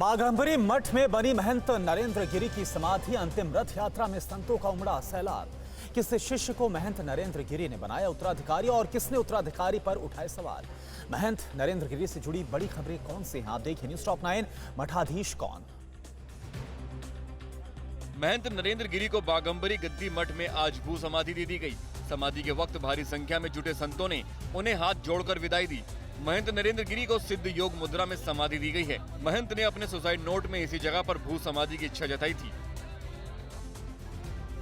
बाघंबरी मठ में बनी महंत नरेंद्र गिरी की समाधि अंतिम रथ यात्रा में संतों का उमड़ा सैलाब। किस शिष्य को महंत नरेंद्र गिरी ने बनाया उत्तराधिकारी और किसने उत्तराधिकारी पर उठाए सवाल। महंत नरेंद्र गिरी से जुड़ी बड़ी खबरें कौन सी हैं, आप देखिए न्यूज़ टॉप 9 मठाधीश कौन। महंत नरेंद्र गिरी को बाघंबरी गद्दी मठ में आज भू समाधि दे दी गई। समाधि के वक्त भारी संख्या में जुटे संतों ने उन्हें हाथ जोड़कर विदाई दी। महंत नरेंद्र गिरी को सिद्ध योग मुद्रा में समाधि दी गई है। महंत ने अपने सुसाइड नोट में इसी जगह पर भू समाधि की इच्छा जताई थी।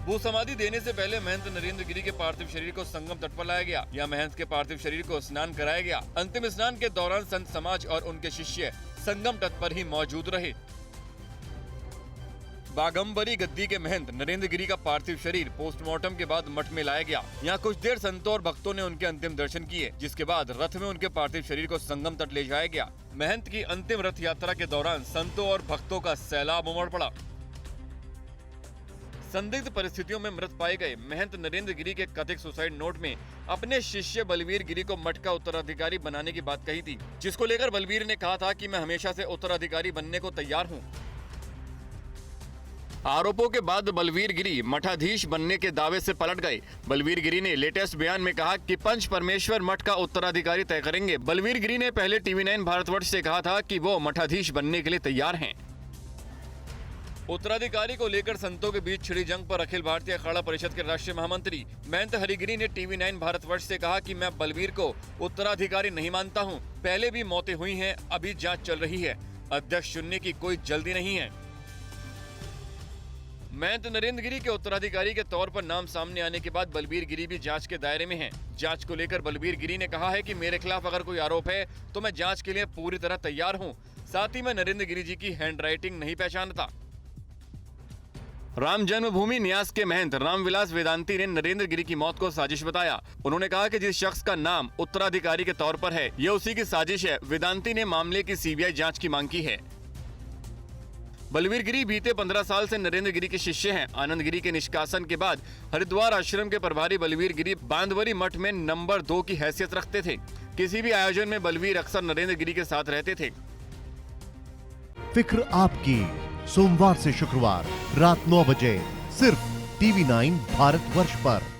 भू समाधि देने से पहले महंत नरेंद्र गिरी के पार्थिव शरीर को संगम तट पर लाया गया। यहाँ महंत के पार्थिव शरीर को स्नान कराया गया। अंतिम स्नान के दौरान संत समाज और उनके शिष्य संगम तट पर ही मौजूद रहे। बाघंबरी गद्दी के महंत नरेंद्र गिरी का पार्थिव शरीर पोस्टमार्टम के बाद मठ में लाया गया। यहाँ कुछ देर संतों और भक्तों ने उनके अंतिम दर्शन किए, जिसके बाद रथ में उनके पार्थिव शरीर को संगम तट ले जाया गया। महंत की अंतिम रथ यात्रा के दौरान संतों और भक्तों का सैलाब उमड़ पड़ा। संदिग्ध परिस्थितियों में मृत पाए गए महंत नरेंद्र गिरी के कथित सुसाइड नोट में अपने शिष्य बलवीर गिरी को मठ का उत्तराधिकारी बनाने की बात कही थी, जिसको लेकर बलवीर ने कहा था कि मैं हमेशा से उत्तराधिकारी बनने को तैयार हूँ। आरोपों के बाद बलवीर गिरी मठाधीश बनने के दावे से पलट गए। बलवीर गिरी ने लेटेस्ट बयान में कहा कि पंच परमेश्वर मठ का उत्तराधिकारी तय करेंगे। बलवीर गिरी ने पहले TV9 भारतवर्ष से कहा था कि वो मठाधीश बनने के लिए तैयार हैं। उत्तराधिकारी को लेकर संतों के बीच छिड़ी जंग पर अखिल भारतीय अखाड़ा परिषद के राष्ट्रीय महामंत्री महंत हरिगिरी ने TV9 भारतवर्ष से कहा कि मैं बलवीर को उत्तराधिकारी नहीं मानता हूं। पहले भी मौतें हुई हैं, अभी जांच चल रही है। अध्यक्ष चुनने की कोई जल्दी नहीं है। महंत नरेंद्र गिरी के उत्तराधिकारी के तौर पर नाम सामने आने के बाद बलवीर गिरी भी जांच के दायरे में हैं। जांच को लेकर बलवीर गिरी ने कहा है कि मेरे खिलाफ अगर कोई आरोप है तो मैं जांच के लिए पूरी तरह तैयार हूं। साथ ही मैं नरेंद्र गिरी जी की हैंडराइटिंग नहीं पहचानता। राम जन्मभूमि न्यास के महंत रामविलास वेदांती ने नरेंद्र गिरी की मौत को साजिश बताया। उन्होंने कहा कि जिस शख्स का नाम उत्तराधिकारी के तौर पर है, ये उसी की साजिश है। वेदांती ने मामले की CBI जांच की मांग की है। बलवीर गिरी बीते 15 साल से नरेंद्र गिरी के शिष्य हैं। आनंद गिरी के निष्कासन के बाद हरिद्वार आश्रम के प्रभारी बलवीर गिरी बांधवरी मठ में नंबर 2 की हैसियत रखते थे। किसी भी आयोजन में बलवीर अक्सर नरेंद्र गिरी के साथ रहते थे। फिक्र आपकी, सोमवार से शुक्रवार रात 9 बजे सिर्फ TV9 भारतवर्ष पर।